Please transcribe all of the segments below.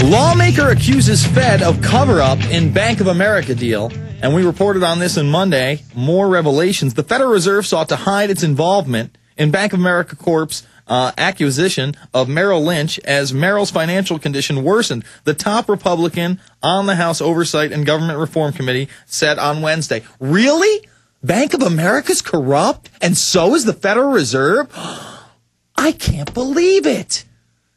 Lawmaker accuses Fed of cover-up in Bank of America deal. And we reported on this on Monday. More revelations. The Federal Reserve sought to hide its involvement in Bank of America Corp's acquisition of Merrill Lynch as Merrill's financial condition worsened. The top Republican on the House Oversight and Government Reform Committee said on Wednesday, "Really? Bank of America's corrupt? And so is the Federal Reserve? I can't believe it."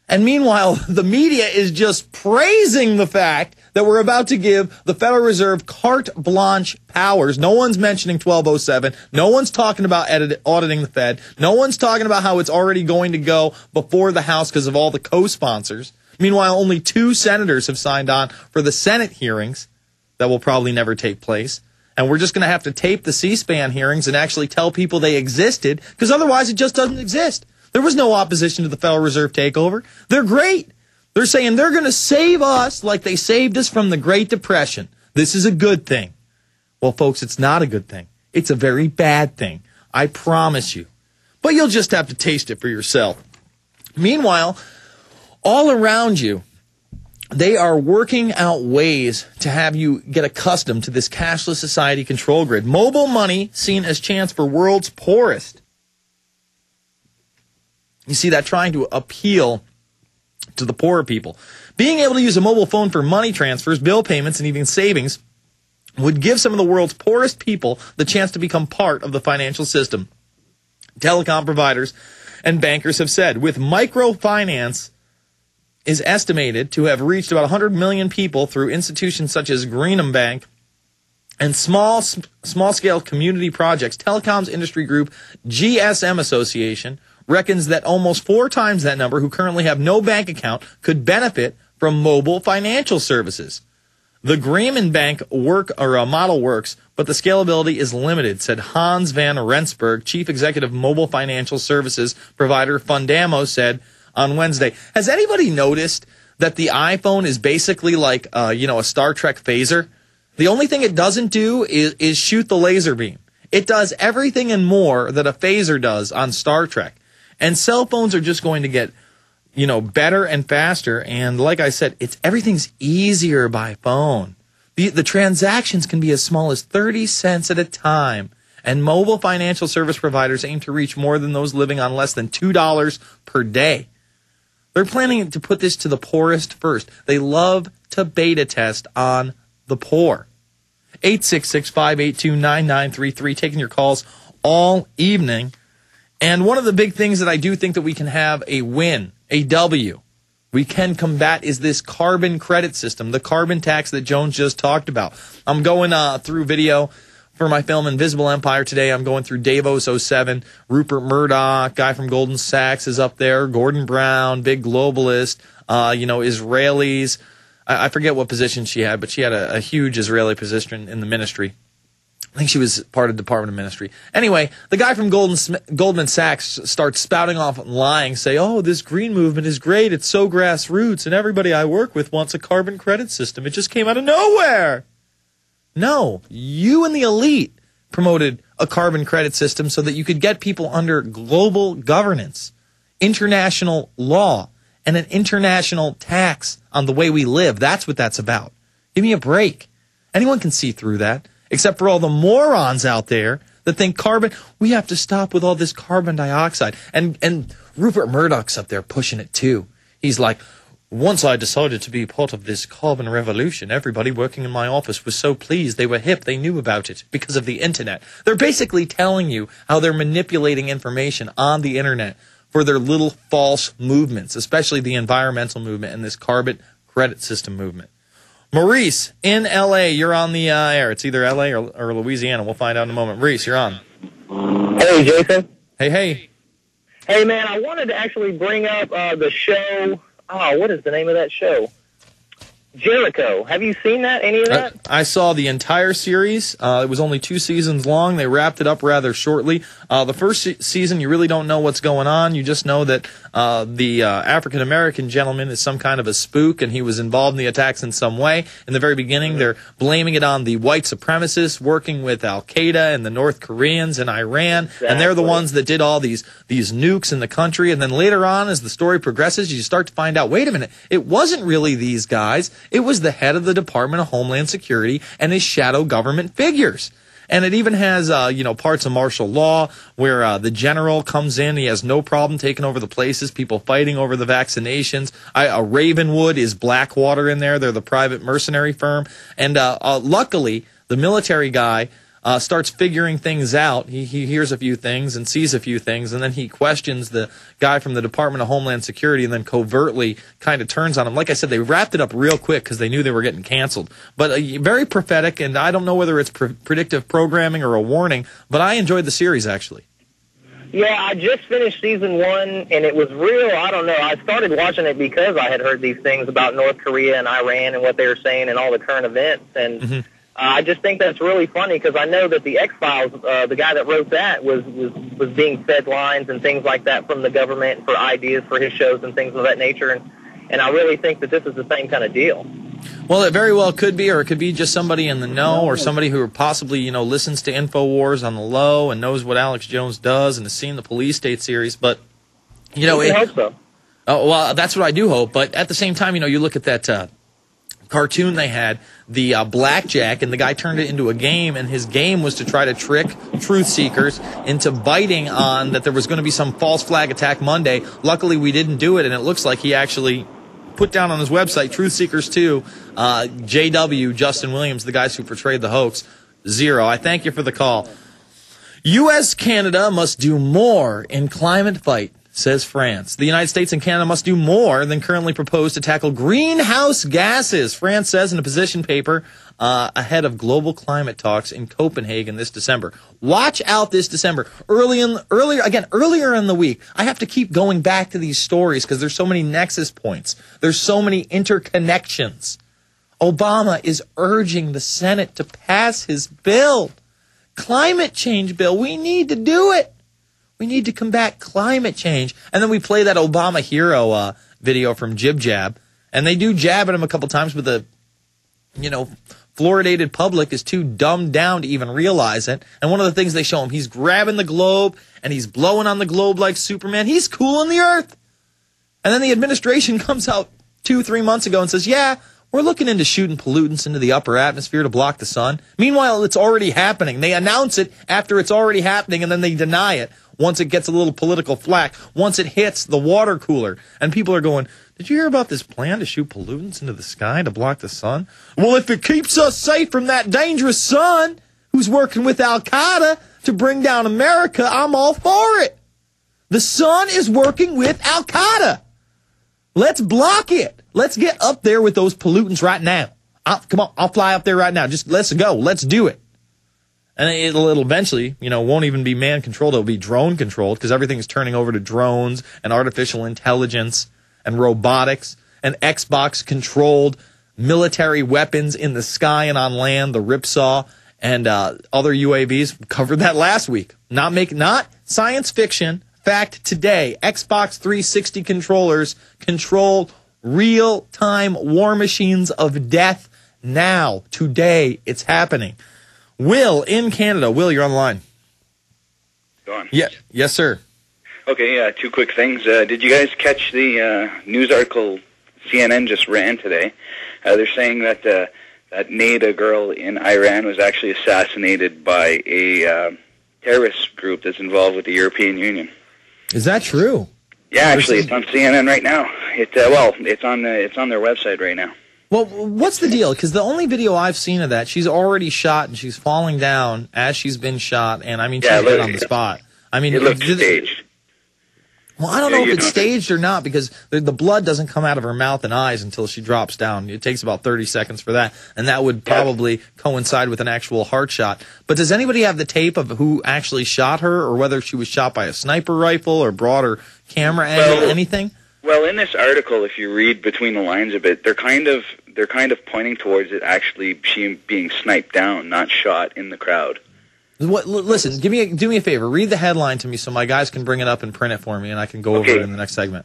And meanwhile, the media is just praising the fact that we're about to give the Federal Reserve carte blanche powers. No one's mentioning 1207. No one's talking about auditing the Fed. No one's talking about how it's already going to go before the House because of all the co-sponsors. Meanwhile, only 2 senators have signed on for the Senate hearings that will probably never take place. And we're just going to have to tape the C-SPAN hearings and actually tell people they existed, because otherwise it just doesn't exist. There was no opposition to the Federal Reserve takeover. They're great. They're saying they're going to save us like they saved us from the Great Depression. This is a good thing. Well, folks, it's not a good thing. It's a very bad thing. I promise you. But you'll just have to taste it for yourself. Meanwhile, all around you, they are working out ways to have you get accustomed to this cashless society control grid. Mobile money seen as chance for world's poorest. You see that trying to appeal to the poorer people. Being able to use a mobile phone for money transfers, bill payments, and even savings would give some of the world's poorest people the chance to become part of the financial system. Telecom providers and bankers have said, with microfinance is estimated to have reached about 100 million people through institutions such as Greenham Bank and small-scale community projects. Telecoms industry group GSM Association reckons that almost 4 times that number who currently have no bank account could benefit from mobile financial services. The Greenham Bank model works, but the scalability is limited, said Hans van Rensburg, chief executive of mobile financial services provider Fundamo, said on Wednesday. Has anybody noticed that the iPhone is basically like a Star Trek phaser? The only thing it doesn't do is shoot the laser beam. It does everything and more that a phaser does on Star Trek. And cell phones are just going to get, better and faster. And like I said, everything's easier by phone. The transactions can be as small as 30 cents at a time. And mobile financial service providers aim to reach more than those living on less than $2 per day. They're planning to put this to the poorest first. They love to beta test on the poor. 866-582-9933, taking your calls all evening. And one of the big things that I do think that we can have a win, a W, we can combat is this carbon credit system, the carbon tax that Jones just talked about. I'm going through video for my film Invisible Empire today. I'm going through Davos 07. Rupert Murdoch, guy from Goldman Sachs, is up there. Gordon Brown, big globalist. Israelis. I forget what position she had, but she had a huge Israeli position in the ministry. I think she was part of the Department of Ministry. Anyway, the guy from Goldman Sachs starts spouting off and lying, say, oh, this green movement is great. It's so grassroots, and everybody I work with wants a carbon credit system. It just came out of nowhere. No, you and the elite promoted a carbon credit system so that you could get people under global governance, international law, and an international tax on the way we live. That's what that's about. Give me a break. Anyone can see through that, except for all the morons out there that think we have to stop with all this carbon dioxide. And Rupert Murdoch's up there pushing it too. He's like, once I decided to be part of this carbon revolution, everybody working in my office was so pleased. They were hip. They knew about it because of the internet. They're basically telling you how they're manipulating information on the internet for their little false movements, especially the environmental movement and this carbon credit system movement. Maurice in L.A., you're on the air. It's either L.A. or Louisiana. We'll find out in a moment. Maurice, you're on. Hey, Jason. Hey. Hey, man, I wanted to actually bring up the show. Oh, what is the name of that show? Jericho. Have you seen that? Any of that? I saw the entire series. It was only 2 seasons long. They wrapped it up rather shortly. The first season, you really don't know what's going on. You just know that the African-American gentleman is some kind of a spook, and he was involved in the attacks in some way. In the very beginning, they're blaming it on the white supremacists working with Al-Qaeda and the North Koreans and Iran, and they're the ones that did all these nukes in the country. And then later on, as the story progresses, you start to find out, wait a minute, it wasn't really these guys. It was the head of the Department of Homeland Security and his shadow government figures. And it even has, parts of martial law where the general comes in. He has no problem taking over the places, people fighting over the vaccinations. Ravenwood is Blackwater in there. They're the private mercenary firm. And luckily, the military guy starts figuring things out. He hears a few things and sees a few things, and then he questions the guy from the Department of Homeland Security and then covertly kind of turns on him. Like I said, they wrapped it up real quick because they knew they were getting canceled. But very prophetic, and I don't know whether it's predictive programming or a warning, but I enjoyed the series, actually. Yeah, I just finished season 1, and it was real. I don't know. I started watching it because I had heard these things about North Korea and Iran and what they were saying and all the current events, and I just think that's really funny because I know that the X-Files, the guy that wrote that, was being fed lines and things like that from the government for ideas for his shows and things of that nature, and I really think that this is the same kind of deal. Well, it very well could be, or it could be just somebody in the know, or somebody who possibly, listens to Infowars on the low and knows what Alex Jones does and has seen the Police State series, but, I hope so. Oh, well, that's what I do hope, but at the same time, you look at that cartoon they had, the blackjack, and the guy turned it into a game, and his game was to try to trick truth seekers into biting on that there was going to be some false flag attack Monday. Luckily, we didn't do it, and it looks like he actually put down on his website, Truth Seekers 2, JW, Justin Williams, the guys who portrayed the hoax, 0. I thank you for the call. U.S. Canada must do more in climate fight, says France. The United States and Canada must do more than currently proposed to tackle greenhouse gases, France says in a position paper ahead of global climate talks in Copenhagen this December. Watch out this December. Earlier in the week, I have to keep going back to these stories because there's so many nexus points. There's so many interconnections. Obama is urging the Senate to pass his bill. Climate change bill. We need to do it. We need to combat climate change. And then we play that Obama hero video from Jib Jab. And they do jab at him a couple times, but the, fluoridated public is too dumbed down to even realize it. And one of the things they show him, he's grabbing the globe and he's blowing on the globe like Superman. He's cooling the earth. And then the administration comes out 2-3 months ago and says, yeah, we're looking into shooting pollutants into the upper atmosphere to block the sun. Meanwhile, it's already happening. They announce it after it's already happening, and then they deny it once it gets a little political flack, once it hits the water cooler. And people are going, did you hear about this plan to shoot pollutants into the sky to block the sun? Well, if it keeps us safe from that dangerous sun who's working with Al-Qaeda to bring down America, I'm all for it. The sun is working with Al-Qaeda. Let's block it. Let's get up there with those pollutants right now. Come on, I'll fly up there right now. Just let's go. Let's do it. And it'll eventually, won't even be man-controlled. It'll be drone-controlled because everything's turning over to drones and artificial intelligence and robotics and Xbox-controlled military weapons in the sky and on land, the Ripsaw and other UAVs. We covered that last week. Not science fiction. Fact today, Xbox 360 controllers control real-time war machines of death now. Today, it's happening. Will in Canada. Will, you're on the line. Go on. Yeah. Yes, sir. Okay, 2 quick things. Did you guys catch the news article CNN just ran today? They're saying that that Neda girl in Iran was actually assassinated by a terrorist group that's involved with the European Union. Is that true? Yeah, actually, it's on CNN right now. It's on their website right now. Well, what's the deal? Because the only video I've seen of that, she's already shot and she's falling down as she's been shot, and she's dead on the spot. It looks staged. Well, I don't know if it's staged or not because the blood doesn't come out of her mouth and eyes until she drops down. It takes about 30 seconds for that, and that would probably coincide with an actual heart shot. But does anybody have the tape of who actually shot her or whether she was shot by a sniper rifle or brought her camera angle, anything? Well, in this article, if you read between the lines a bit, they're kind of pointing towards it actually being sniped down, not shot in the crowd. Listen, do me a favor. Read the headline to me so my guys can bring it up and print it for me, and I can go over it in the next segment.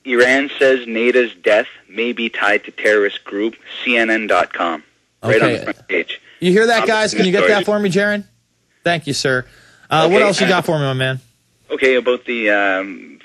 Iran says Nada's death may be tied to terrorist group, CNN.com. Right on the front page. You hear that, guys? Can you get that for me, Jaron? Thank you, sir. What else you got for me, my man? Okay, about the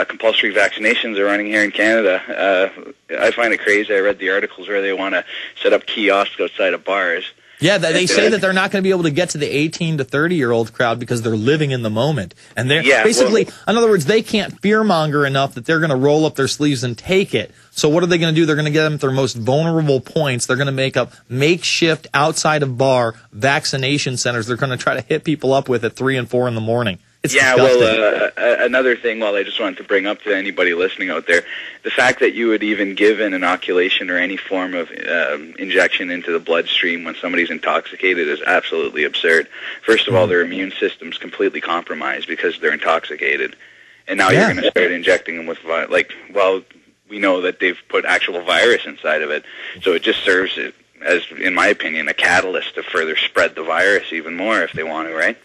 compulsory vaccinations are running here in Canada. I find it crazy. I read the articles where they want to set up kiosks outside of bars. Yeah, they say that they're not going to be able to get to the 18 to 30-year-old crowd because they're living in the moment. And they're basically, in other words, they can't fearmonger enough that they're going to roll up their sleeves and take it. So what are they going to do? They're going to get them at their most vulnerable points. They're going to make up makeshift outside of bar vaccination centers. They're going to try to hit people up with at 3 and 4 in the morning. It's disgusting. Another thing, I just wanted to bring up to anybody listening out there, the fact that you would even give an inoculation or any form of injection into the bloodstream when somebody's intoxicated is absolutely absurd. First of all, their immune system's completely compromised because they're intoxicated. And now you're going to start injecting them with, we know that they've put actual virus inside of it. So it just serves as, in my opinion, a catalyst to further spread the virus even more if they want to, right?